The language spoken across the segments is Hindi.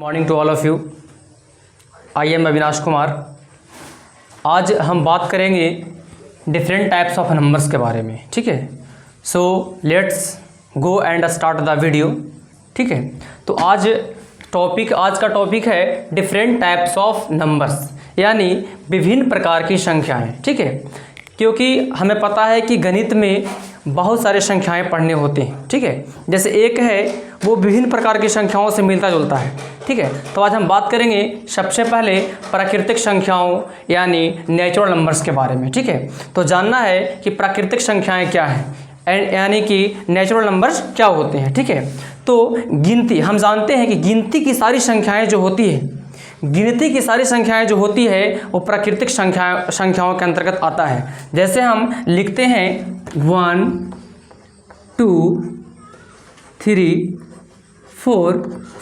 Morning to all of you. I am Avinash Kumar. आज हम बात करेंगे डिफरेंट टाइप्स ऑफ नंबर्स के बारे में। ठीक है, so let's go and start the video. ठीक है, तो आज का टॉपिक है डिफरेंट टाइप्स ऑफ नंबर्स, यानी विभिन्न प्रकार की संख्याएं। ठीक है, क्योंकि हमें पता है कि गणित में बहुत सारे संख्याएं पढ़ने होते हैं। ठीक है, जैसे एक है वो विभिन्न प्रकार की संख्याओं से मिलता जुलता है। ठीक है, तो आज हम बात करेंगे सबसे पहले प्राकृतिक संख्याओं यानी नेचुरल नंबर्स के बारे में। ठीक है, तो जानना है कि प्राकृतिक संख्याएं क्या हैं यानी कि नेचुरल नंबर्स क्या होते हैं। ठीक है, तो गिनती, हम जानते हैं कि गिनती की सारी संख्याएं जो होती है वो प्राकृतिक संख्याओं के अंतर्गत आता है। जैसे हम लिखते हैं 1 2 3 4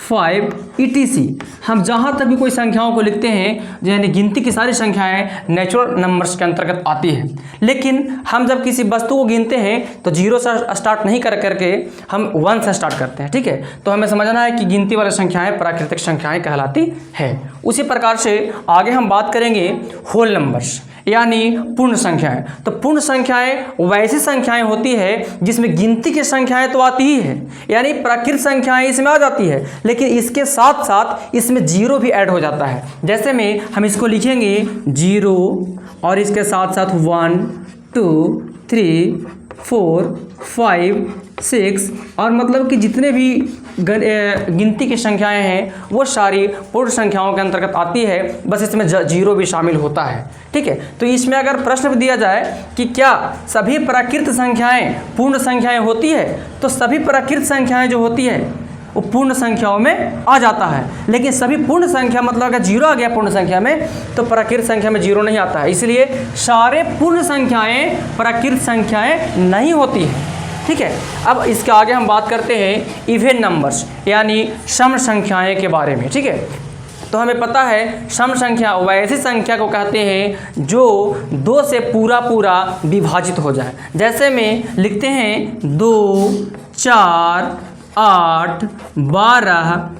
5 etc। हम जहाँ तक भी कोई संख्याओं को लिखते हैं यानी गिनती की सारी संख्याएं नेचुरल नंबर्स के अंतर्गत आती है। लेकिन हम जब किसी वस्तु को गिनते हैं तो 0 से स्टार्ट नहीं करके हम 1 से स्टार्ट करते हैं। ठीक है, तो हमें समझना है कि गिनती वाली संख्याएं प्राकृतिक संख्याएं कहलाती है। उसी प्रकार से आगे हम बात करेंगे होल नंबर्स यानी पूर्ण संख्याएं। तो पूर्ण संख्याएं वैसी संख्याएं होती है जिसमें गिनती की संख्याएं तो आती ही है, यानी प्राकृतिक संख्याएं इसमें आ जाती है, लेकिन इसके साथ साथ इसमें 0 भी ऐड हो जाता है। जैसे में हम इसको लिखेंगे 0 और इसके साथ साथ 1 2 3 4 5 6 और मतलब कि जितने भी गिनती की संख्याएं हैं वो सारी पूर्ण संख्याओं के अंतर्गत आती है, बस इसमें 0 भी शामिल होता है। ठीक है, तो इसमें अगर प्रश्न भी दिया जाए कि क्या सभी प्राकृतिक संख्याएं पूर्ण संख्याएं होती है, तो सभी प्राकृतिक संख्याएं जो होती है वो पूर्ण संख्याओं में आ जाता है। लेकिन सभी पूर्ण संख्या मतलब अगर 0 आ गया पूर्ण संख्या में तो प्राकृतिक संख्या में 0 नहीं आता है, इसलिए सारे पूर्ण संख्याएं प्राकृतिक संख्याएं नहीं होती है। ठीक है, अब इसके आगे हम बात करते हैं इवन नंबर्स यानी सम संख्याएं के बारे में। ठीक है, तो हमें पता है सम संख्या वैसी संख्या को कहते हैं जो 2 से पूरा विभाजित हो जाए। जैसे में लिखते हैं 2 4 8 12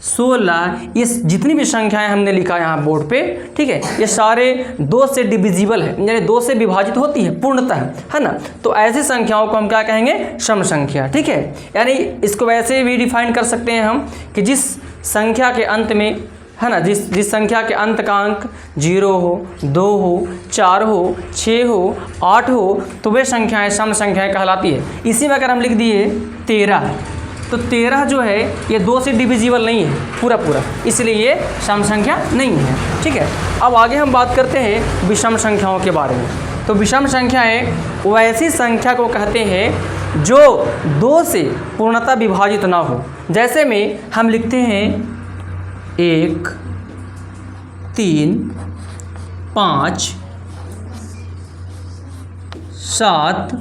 16, ये जितनी भी संख्याएं हमने लिखा यहाँ बोर्ड पे, ठीक है, ये सारे 2 से डिविजिबल है, यानी 2 से विभाजित होती है पूर्णतः, है ना। तो ऐसी संख्याओं को हम क्या कहेंगे, सम संख्या। ठीक है, यानी इसको वैसे भी डिफाइन कर सकते हैं हम कि जिस संख्या के अंत में, है ना, जिस संख्या के अंत का अंक 0 हो, 2 हो, 4 हो, 6 हो, 8 हो, तो वे संख्याएं सम संख्याएं कहलाती है। इसी में अगर हम लिख दिए 13, तो 13 जो है ये 2 से डिविजिबल नहीं है पूरा, इसलिए ये सम संख्या नहीं है। ठीक है, अब आगे हम बात करते हैं विषम संख्याओं के बारे में। तो विषम संख्याएं वैसी संख्या को कहते हैं जो 2 से पूर्णतः विभाजित ना हो। जैसे में हम लिखते हैं 1 3 5 7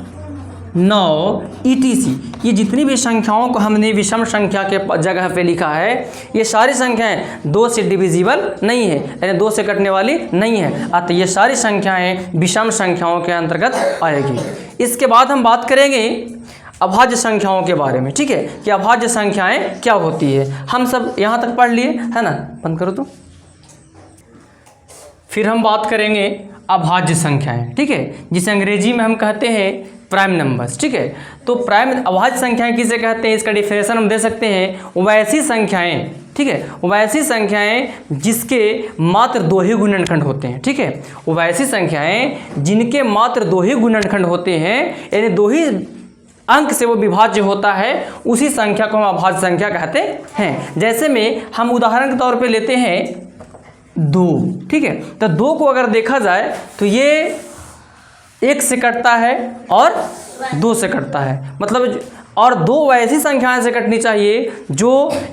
9 etc। ये जितनी भी संख्याओं को हमने विषम संख्या के जगह पे लिखा है ये सारी संख्याएं 2 से डिविजिबल नहीं है, यानी 2 से कटने वाली नहीं है, अतः ये सारी संख्याएं विषम संख्याओं के अंतर्गत आएगी। इसके बाद हम बात करेंगे अभाज्य संख्याओं के बारे में। ठीक है, कि अभाज्य संख्याएं क्या होती है। हम सब यहाँ तक पढ़ लिए, है ना, बंद करो तो। फिर हम बात करेंगे अभाज्य संख्याएं। ठीक है, जिसे अंग्रेजी में हम कहते हैं प्राइम नंबर्स। ठीक है, तो प्राइम अभाज्य संख्याएं किसे कहते हैं, इसका डिफिनेशन हम दे सकते हैं वैसी संख्याएं, ठीक है, वैसी संख्याएं जिसके मात्र 2 ही गुणनखंड होते हैं। ठीक है, वैसी संख्याएं जिनके मात्र 2 ही गुणनखंड होते हैं, यानी 2 ही अंक से वो विभाज्य होता है, उसी संख्या को हम अभाज्य संख्या कहते हैं। जैसे में हम उदाहरण के तौर पे लेते हैं 2। ठीक है, तो 2 को अगर देखा जाए तो ये 1 से कटता है और 2 से कटता है, मतलब और 2 वैसी संख्याएं से कटनी चाहिए जो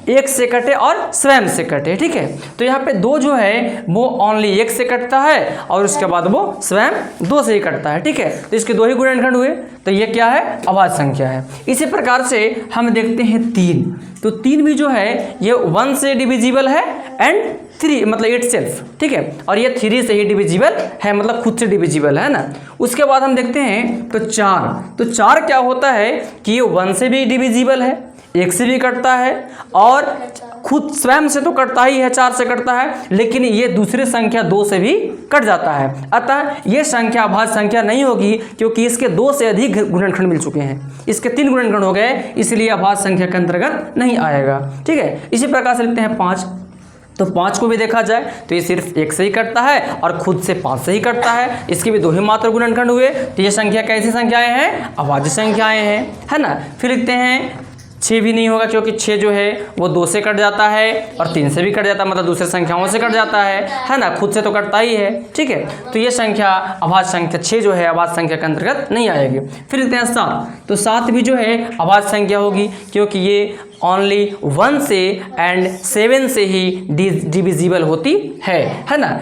1 से कटे और स्वयं से कटे। ठीक है, तो यहाँ पे 2 जो है वो ओनली 1 से कटता है और उसके बाद वो स्वयं 2 से ही कटता है। ठीक है, तो इसके 2 ही गुणनखंड हुए, तो ये क्या है, अभाज्य संख्या है। इसी प्रकार से हम देखते हैं 3, तो 3 भी जो है ये 1 से डिविजिबल है एंड 3 मतलब इट सेल्फ। ठीक है, और ये 3 से ही डिविजिबल है, मतलब खुद से डिविजिबल है ना। उसके बाद हम देखते हैं तो 4, तो 4 क्या होता है कि ये 1 से भी डिविजिबल है 1 से भी कटता है और खुद स्वयं से तो कटता ही है, 4 से कटता है, लेकिन ये दूसरी संख्या 2 से भी कट जाता है। अतः ये संख्या अभाज्य संख्या नहीं होगी, क्योंकि इसके 2 से अधिक गुणनखंड मिल चुके हैं। इसके 3 गुणनखंड हो गए, इसलिए अभाज्य संख्या के अंतर्गत नहीं आएगा। ठीक है, इसी प्रकार से लिखते हैं 5। तो 5 को भी देखा जाए तो ये सिर्फ 1 से ही कटता है और खुद से 5 से ही कटता है। इसके भी 2 ही मात्र गुणनखंड हुए, तो ये संख्या कैसी संख्याएं हैं? अभाज्य संख्याएं हैं, है ना। फिर लिखते हैं 6 भी नहीं होगा, क्योंकि 6 जो है वो 2 से कट जाता है और 3 से भी कट जाता है, मतलब दूसरे संख्याओं से कट जाता है ना, खुद से तो कटता ही है। ठीक है, तो ये संख्या अभाज्य संख्या 6 जो है अभाज्य संख्या के अंतर्गत नहीं आएगी। फिर लिखते हैं 7। तो 7 भी जो है अभाज्य संख्या होगी, क्योंकि ये ओनली 1 से एंड 7 से ही डिविजिबल होती है ना।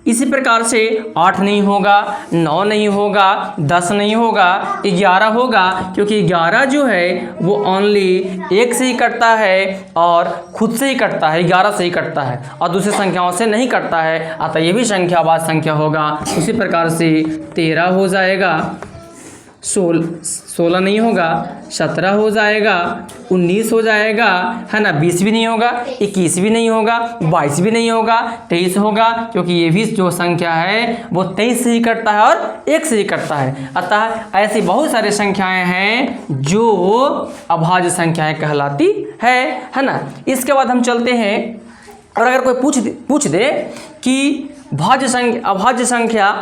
इसी प्रकार से 8 नहीं होगा, 9 नहीं होगा, 10 नहीं होगा, 11 होगा, क्योंकि 11 जो है वो ओनली 1 से ही कटता है और खुद से ही कटता है, 11 से ही कटता है और दूसरी संख्याओं से नहीं कटता है, अतः ये भी संख्या अभाज्य संख्या होगा। उसी प्रकार से 13 हो जाएगा, 16 नहीं होगा, 17 हो जाएगा, 19 हो जाएगा, है ना, 20 भी नहीं होगा, 21 भी नहीं होगा, 22 भी नहीं होगा, 23 होगा, क्योंकि ये भी जो संख्या है वो 23 से ही कटता है और 1 से ही कटता है। अतः ऐसी बहुत सारी संख्याएं हैं जो अभाज्य संख्याएं कहलाती है ना। इसके बाद हम चलते हैं, और अगर कोई पूछ दे कि अभाज्य संख्या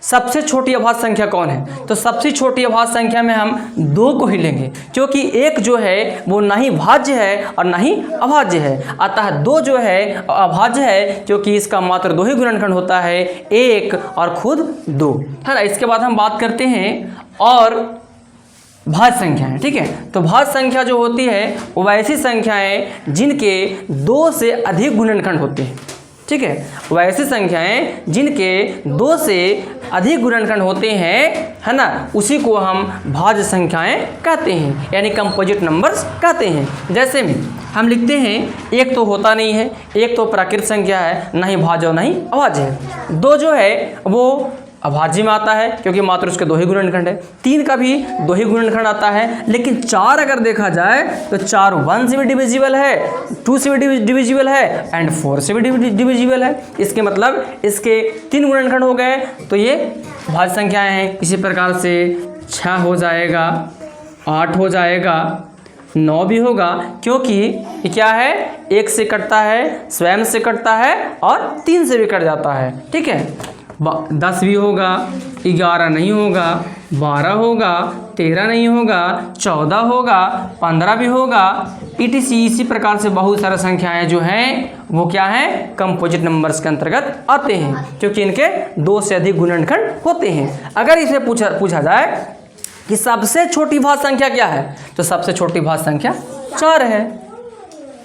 सबसे छोटी अभाज्य संख्या कौन है, तो सबसे छोटी अभाज्य संख्या में हम 2 को ही लेंगे, क्योंकि 1 जो है वो ना ही भाज्य है और ना ही अभाज्य है। अतः 2 जो है अभाज्य है, क्योंकि इसका मात्र 2 ही गुणनखंड होता है, 1 और खुद 2, है ना। इसके बाद हम बात करते हैं और भाज्य संख्याएं। ठीक है, तो भाज्य संख्या जो होती है वो वैसी संख्याएं जिनके 2 से अधिक गुणनखंड होते हैं। ठीक है, वैसी संख्याएं जिनके 2 से अधिक गुणनखंड होते हैं, है ना, उसी को हम भाज्य संख्याएं कहते हैं, यानी कंपोजिट नंबर्स कहते हैं। जैसे में हम लिखते हैं 1 तो होता नहीं है, 1 तो प्राकृत संख्या है, ना ही भाज्य और ना ही अभाज्य है। 2 जो है वो अभाज्य में आता है, क्योंकि मात्र उसके 2 ही गुणनखंड है। 3 का भी 2 ही गुणनखंड आता है, लेकिन 4 अगर देखा जाए तो 4 1 से भी डिविजिबल है, 2 से भी डिविजिबल है एंड 4 से भी डिविजिबल है। इसके मतलब इसके 3 गुणनखंड हो गए, तो ये भाज्य संख्याएं हैं। इसी प्रकार से 6 हो जाएगा, 8 हो जाएगा, 9 भी होगा, क्योंकि ये क्या है, 1 से कटता है, स्वयं से कटता है और 3 से भी कट जाता है। ठीक है, 10 भी होगा, 11 नहीं होगा, 12 होगा, 13 नहीं होगा, 14 होगा, 15 भी होगा, इसी प्रकार से बहुत सारी संख्याएं जो हैं वो क्या हैं, कंपोजिट नंबर्स के अंतर्गत आते हैं, क्योंकि इनके 2 से अधिक गुणनखंड होते हैं। अगर इसे पूछा जाए कि सबसे छोटी भाज्य संख्या क्या है, तो सबसे छोटी भाज्य संख्या 4 है।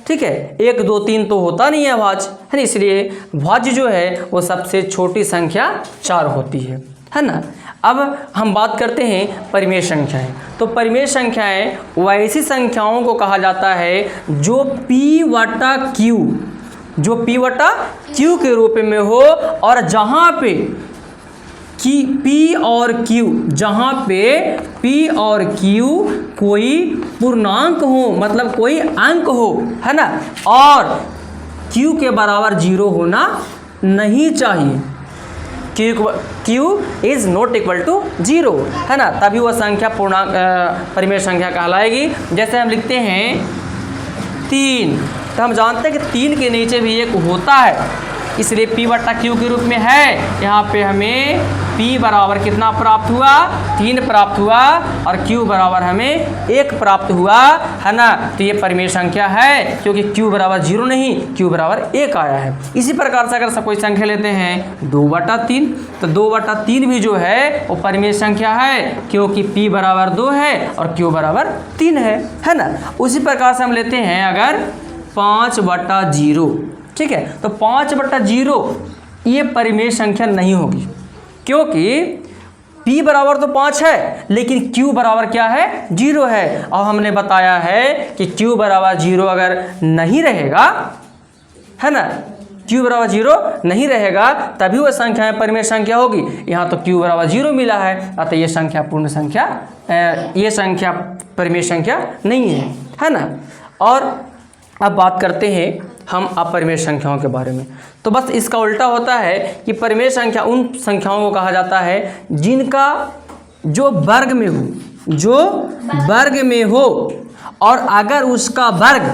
ठीक है, 1 2 3 तो होता नहीं है भाज्य, है ना, इसलिए भाज्य जो है वो सबसे छोटी संख्या 4 होती है ना। अब हम बात करते हैं परिमेय संख्याएं। तो परिमेय संख्याएं वैसी संख्याओं को कहा जाता है जो P/Q के रूप में हो, और जहाँ पे जहाँ पे P और Q कोई पूर्णांक हो, मतलब कोई अंक हो, है ना, और Q के बराबर 0 होना नहीं चाहिए। Q is not equal to 0, है ना, तभी वह संख्या पूर्णांक परिमेय संख्या कहलाएगी। जैसे हम लिखते हैं 3, तो हम जानते हैं कि 3 के नीचे भी 1 होता है, इसलिए P/Q के रूप में है। यहाँ पे हमें P बराबर कितना प्राप्त हुआ, 3 प्राप्त हुआ, और Q बराबर हमें 1 प्राप्त हुआ, है ना। तो ये परिमेय संख्या है, क्योंकि Q बराबर 0 नहीं, Q बराबर 1 आया है। इसी प्रकार से अगर कोई संख्या लेते हैं 2/3, तो 2/3 भी जो है वो परिमेय संख्या है, क्योंकि P बराबर 2 है और Q बराबर 3 है ना। उसी प्रकार से हम लेते हैं अगर 5/0, ठीक है, तो 5/0 ये परिमेय संख्या नहीं होगी, क्योंकि P बराबर तो 5 है, लेकिन Q बराबर क्या है, 0 है। और हमने बताया है कि Q बराबर 0 अगर नहीं रहेगा, है ना, Q बराबर 0 नहीं रहेगा, तभी वह संख्या परिमेय संख्या होगी। यहाँ तो Q बराबर 0 मिला है, अतः ये संख्या पूर्ण संख्या, ये संख्या परिमेय संख्या नहीं है ना। और अब बात करते हैं हम अपरिमेय संख्याओं के बारे में। तो बस इसका उल्टा होता है कि परिमेय संख्या उन संख्याओं को कहा जाता है जिनका जो वर्ग में हो, जो वर्ग में हो, और अगर उसका वर्ग,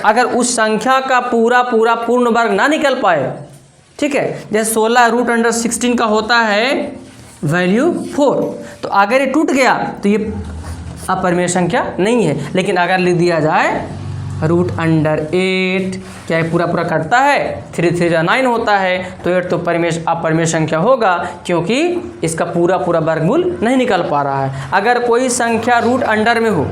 अगर उस संख्या का पूरा पूर्ण वर्ग ना निकल पाए, ठीक है, जैसे 16√16 का होता है वैल्यू 4, तो अगर ये टूट गया तो ये अपरिमेय संख्या नहीं है। लेकिन अगर लिख दिया जाए √8, क्या ये पूरा कटता है, 3 3 9 होता है, तो 8 तो अपरिमेय संख्या होगा, क्योंकि इसका पूरा वर्गमूल नहीं निकल पा रहा है। अगर कोई संख्या √अंडर में हो,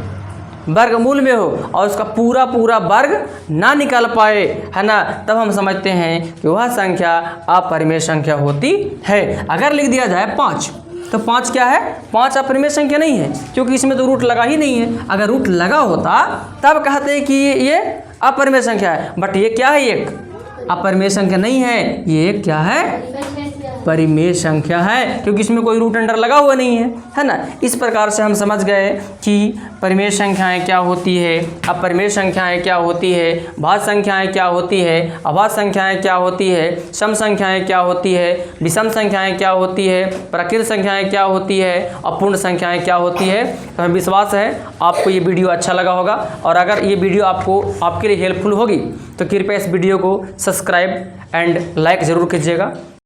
वर्गमूल में हो, और उसका पूरा वर्ग ना निकल पाए, है ना, तब हम समझते हैं कि वह संख्या अपरिमेय संख्या होती है। अगर लिख दिया जाए 5, तो 5 क्या है, 5 अपरिमेय संख्या नहीं है, क्योंकि इसमें तो रूट लगा ही नहीं है। अगर रूट लगा होता तब कहते हैं कि ये अपरिमेय संख्या है, बट ये क्या है, एक अपरिमेय संख्या नहीं है, ये एक क्या है, परिमेय संख्या है, क्योंकि इसमें कोई रूट अंडर लगा हुआ नहीं है ना। इस प्रकार से हम समझ गए कि परिमेय संख्याएं क्या होती है, अपरिमेय संख्याएं क्या होती है, भाज्य संख्याएं क्या होती है, अभाज्य संख्याएं क्या होती है, सम संख्याएं क्या होती है, विषम संख्याएं क्या होती है, प्राकृत संख्याएं क्या होती है, और पूर्ण संख्याएं क्या होती है। तो हमें विश्वास है आपको ये वीडियो अच्छा लगा होगा, और अगर ये वीडियो आपके लिए हेल्पफुल होगी तो कृपया इस वीडियो को सब्सक्राइब एंड लाइक ज़रूर कीजिएगा।